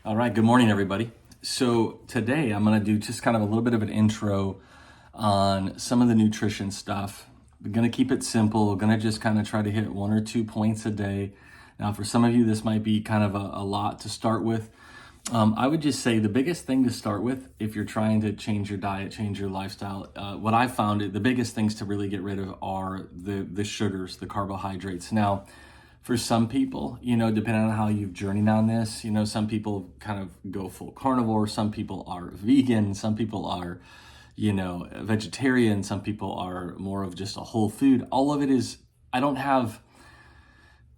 All right, good morning, everybody. So today I'm going to do just kind of a little bit of an intro on some of the nutrition stuff. We're going to keep it simple. We're going to just kind of try to hit 1 or 2 points a day. Now, for some of you, this might be kind of a lot to start with. I would just say the biggest thing to start with, if you're trying to change your diet, change your lifestyle, what I found, the biggest things to really get rid of are the sugars, the carbohydrates. Now, for some people, depending on how you've journeyed on this, some people kind of go full carnivore, some people are vegan, some people are, vegetarian, some people are more of just a whole food. All of it is, I don't have,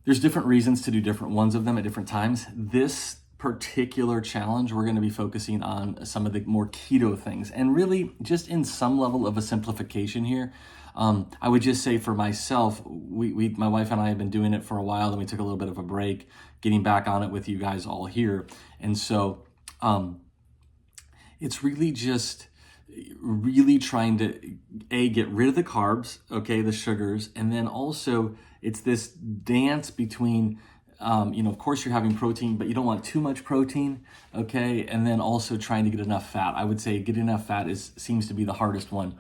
there's different reasons to do different ones of them at different times. This particular challenge, we're going to be focusing on some of the more keto things and really just in some level of a simplification here. I would just say for myself, my wife and I have been doing it for a while, then we took a little bit of a break, getting back on it with you guys all here. And so it's really just really trying to get rid of the carbs, okay, the sugars, and then also it's this dance between of course you're having protein, but you don't want too much protein, okay? And then also trying to get enough fat. I would say getting enough fat seems to be the hardest one.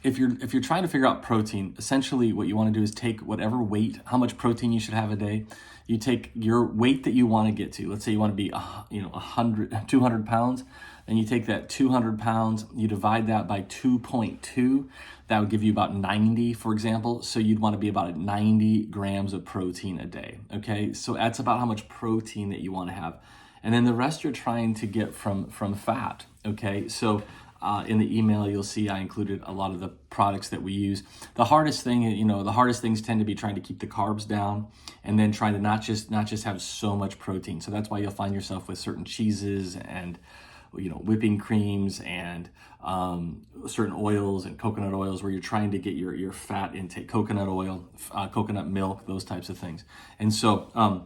If you're trying to figure out protein, essentially what you want to do is take whatever weight, how much protein you should have a day. You take your weight that you want to get to. Let's say you want to be 200 pounds. Then you take that 200 pounds, you divide that by 2.2. That would give you about 90, for example. So you'd want to be about 90 grams of protein a day. Okay, so that's about how much protein that you want to have. And then the rest you're trying to get from fat. Okay, so in the email, you'll see I included a lot of the products that we use. The hardest things tend to be trying to keep the carbs down and then trying to not just have so much protein. So that's why you'll find yourself with certain cheeses and whipping creams and certain oils and coconut oils where you're trying to get your fat intake, coconut oil, coconut milk, those types of things. And so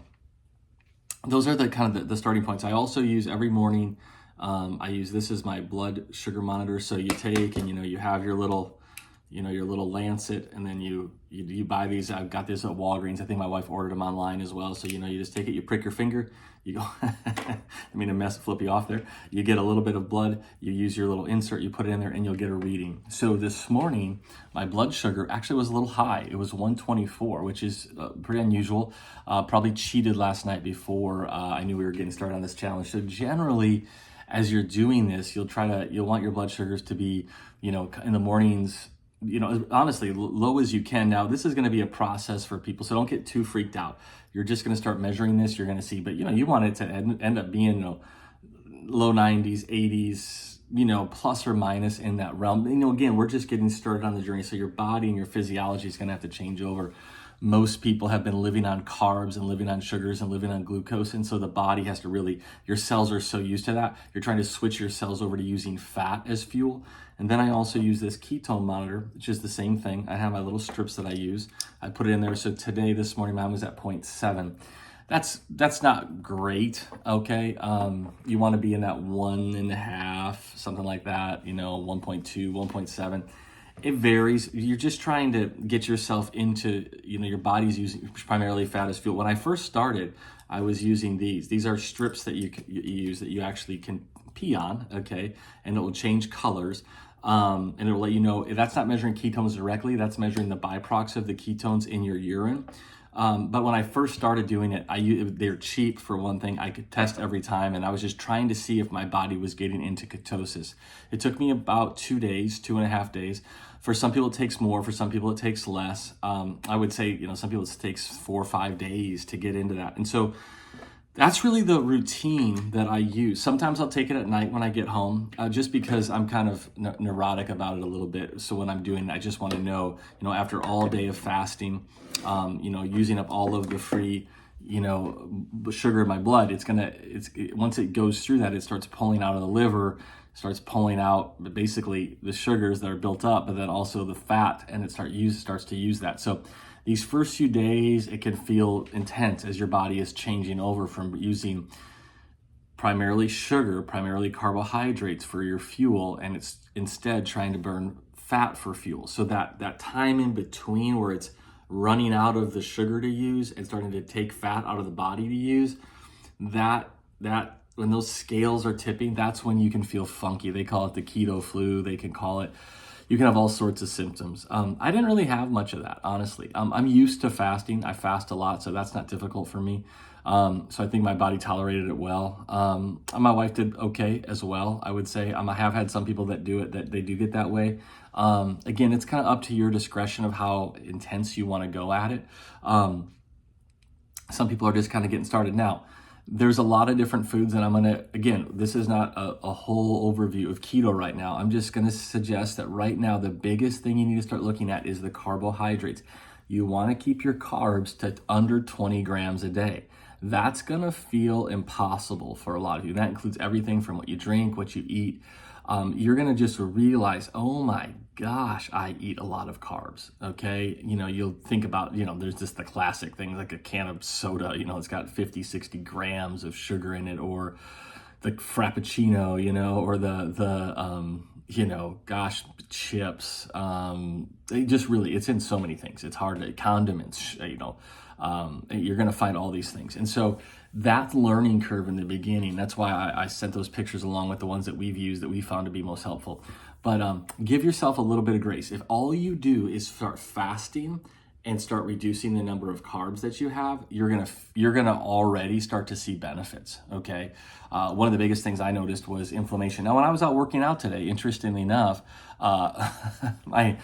those are the kind of the starting points. I also use every morning. I use this as my blood sugar monitor. So you take and you have your little Lancet, and then you buy these. I've got this at Walgreens. I think my wife ordered them online as well. So you just take it, you prick your finger, you go. I mean, flip you off there. You get a little bit of blood. You use your little insert, you put it in there, and you'll get a reading. So this morning, my blood sugar actually was a little high. It was 124, which is pretty unusual. Probably cheated last night before I knew we were getting started on this challenge. So generally, as you're doing this, you'll want your blood sugars to be, in the mornings, honestly, low as you can. Now, this is going to be a process for people, so don't get too freaked out. You're just going to start measuring this. You're going to see, but you want it to end up being low 90s, 80s, plus or minus in that realm. Again, we're just getting started on the journey, so your body and your physiology is going to have to change over. Most people have been living on carbs and living on sugars and living on glucose. And so the body has to your cells are so used to that. You're trying to switch your cells over to using fat as fuel. And then I also use this ketone monitor, which is the same thing. I have my little strips that I use. I put it in there. So this morning, mine was at 0.7. That's not great, okay? You want to be in that 1.5, something like that, 1.2, 1.7. It varies. You're just trying to get yourself into, your body's using primarily fat as fuel. When I first started, I was using these. These are strips that you use that you actually can pee on, okay? And it will change colors. And it will let you know that's not measuring ketones directly. That's measuring the byproducts of the ketones in your urine. But when I first started doing it, they're cheap for one thing. I could test every time, and I was just trying to see if my body was getting into ketosis. It took me about 2 days, 2.5 days. For some people, it takes more. For some people, it takes less. I would say, some people it takes 4 or 5 days to get into that. And so that's really the routine that I use. Sometimes I'll take it at night when I get home, just because I'm kind of neurotic about it a little bit. So when I'm doing it, I just want to know, after all day of fasting, using up all of the free, sugar in my blood, once it goes through that, it starts pulling out of the liver, starts pulling out basically the sugars that are built up, but then also the fat, and it starts to use that. So these first few days, it can feel intense as your body is changing over from using primarily sugar, primarily carbohydrates for your fuel, and it's instead trying to burn fat for fuel. So that time in between where it's running out of the sugar to use and starting to take fat out of the body to use, that when those scales are tipping, that's when you can feel funky. They call it the keto flu. They can call it, you can have all sorts of symptoms. I didn't really have much of that, honestly. I'm used to fasting. I fast a lot, so that's not difficult for me. So I think my body tolerated it well. My wife did okay as well, I would say. I have had some people that do it, that they do get that way. Again, it's kind of up to your discretion of how intense you want to go at it. Some people are just kind of getting started. Now, there's a lot of different foods, and I'm going to, again, this is not a whole overview of keto right now. I'm just going to suggest that right now, the biggest thing you need to start looking at is the carbohydrates. You want to keep your carbs to under 20 grams a day. That's going to feel impossible for a lot of you. That includes everything from what you drink, what you eat. You're going to just realize, oh my gosh, I eat a lot of carbs. Okay. You'll think about, there's just the classic things like a can of soda, it's got 50, 60 grams of sugar in it, or the Frappuccino, or chips. It's in so many things. It's hard to, condiments, you're going to find all these things. And so that learning curve in the beginning, that's why I sent those pictures along with the ones that we've used that we found to be most helpful. But give yourself a little bit of grace. If all you do is start fasting and start reducing the number of carbs that you have, you're gonna already start to see benefits. Okay, one of the biggest things I noticed was inflammation. Now, when I was out working out today, interestingly enough, my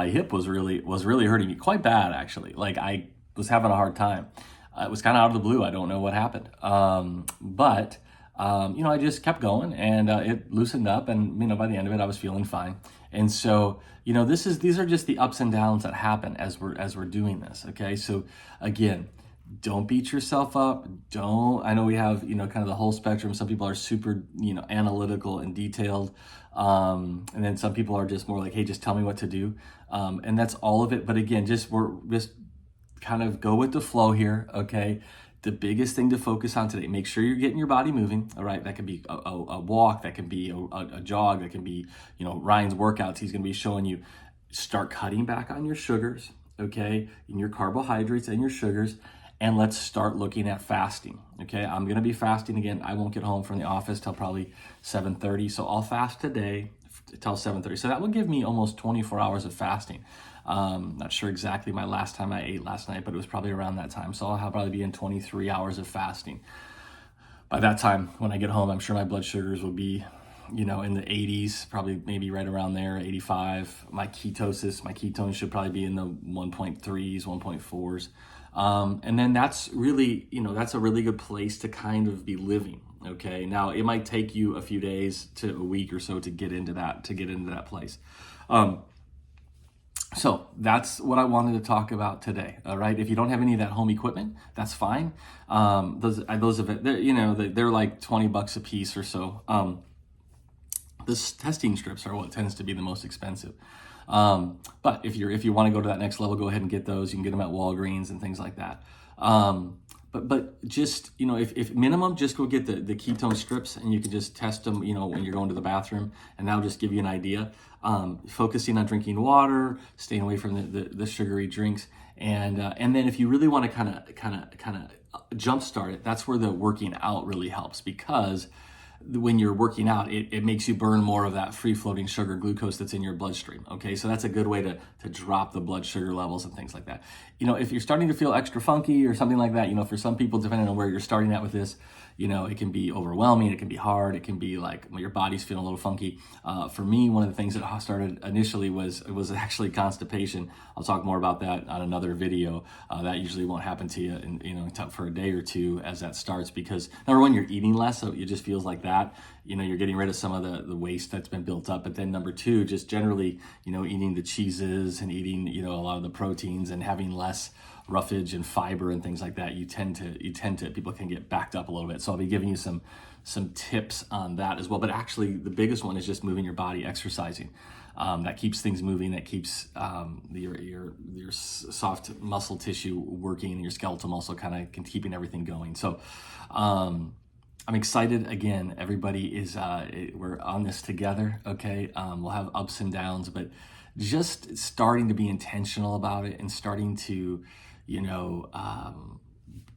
hip was really hurting me quite bad, actually. Like, I was having a hard time. It was kind of out of the blue. I don't know what happened, but I just kept going, and it loosened up, and by the end of it, I was feeling fine. And so, these are just the ups and downs that happen as we're doing this. Okay, so again, don't beat yourself up. I know we have kind of the whole spectrum. Some people are super analytical and detailed, and then some people are just more like, hey, just tell me what to do, and that's all of it. But again, just kind of go with the flow here, okay? The biggest thing to focus on today, make sure you're getting your body moving, all right? That could be a walk, that can be a jog, that can be, Ryan's workouts. He's gonna be showing you, start cutting back on your sugars, okay? And your carbohydrates and your sugars, and let's start looking at fasting, okay? I'm gonna be fasting again. I won't get home from the office till probably 7:30, so I'll fast today till 7:30. So that will give me almost 24 hours of fasting. Not sure exactly my last time I ate last night, but it was probably around that time. So I'll probably be in 23 hours of fasting. By that time, when I get home, I'm sure my blood sugars will be, in the 80s, probably maybe right around there, 85. My ketones should probably be in the 1.3s, 1.4s. And then that's really, that's a really good place to kind of be living. Okay. Now it might take you a few days to a week or so to get into that place. So that's what I wanted to talk about today. All right. If you don't have any of that home equipment, that's fine. Those of it, they're like $20 a piece or so. The testing strips are what tends to be the most expensive. But if you want to go to that next level, go ahead and get those. You can get them at Walgreens and things like that. But just, if minimum, just go get the ketone strips, and you can just test them, when you're going to the bathroom, and that'll just give you an idea. Focusing on drinking water, staying away from the sugary drinks. And then if you really want to kind of jumpstart it, that's where the working out really helps, because when you're working out, it makes you burn more of that free-floating sugar, glucose that's in your bloodstream, okay? So that's a good way to drop the blood sugar levels and things like that. If you're starting to feel extra funky or something like that, for some people, depending on where you're starting at with this, it can be overwhelming, it can be hard, it can be like your body's feeling a little funky. For me, one of the things that started initially was actually constipation. I'll talk more about that on another video. That usually won't happen to you for a day or two as that starts, because number one, you're eating less, so it just feels like that. You're getting rid of some of the waste that's been built up. But then number two, just generally, eating the cheeses and eating, a lot of the proteins and having less roughage and fiber and things like that, people can get backed up a little bit. So I'll be giving you some tips on that as well. But actually, the biggest one is just moving your body, exercising. That keeps things moving. That keeps your soft muscle tissue working, and your skeletal muscle kind of keeping everything going. So I'm excited. Again, everybody is we're on this together. Okay, we'll have ups and downs, but just starting to be intentional about it and starting to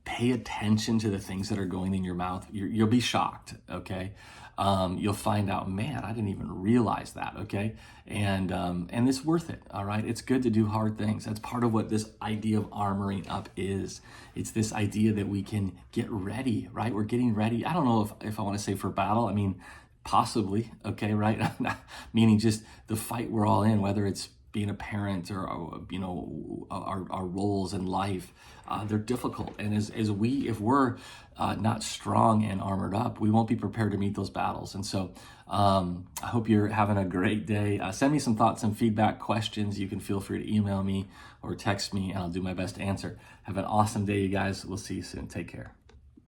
pay attention to the things that are going in your mouth. You'll be shocked, okay? You'll find out, man, I didn't even realize that, okay? And it's worth it, all right? It's good to do hard things. That's part of what this idea of armoring up is. It's this idea that we can get ready, right? We're getting ready. I don't know if I want to say for battle. I mean, possibly, okay, right? Meaning just the fight we're all in, whether it's being a parent or our roles in life, they're difficult. And if we're not strong and armored up, we won't be prepared to meet those battles. And so I hope you're having a great day. Send me some thoughts and feedback, questions. You can feel free to email me or text me, and I'll do my best to answer. Have an awesome day, you guys. We'll see you soon. Take care.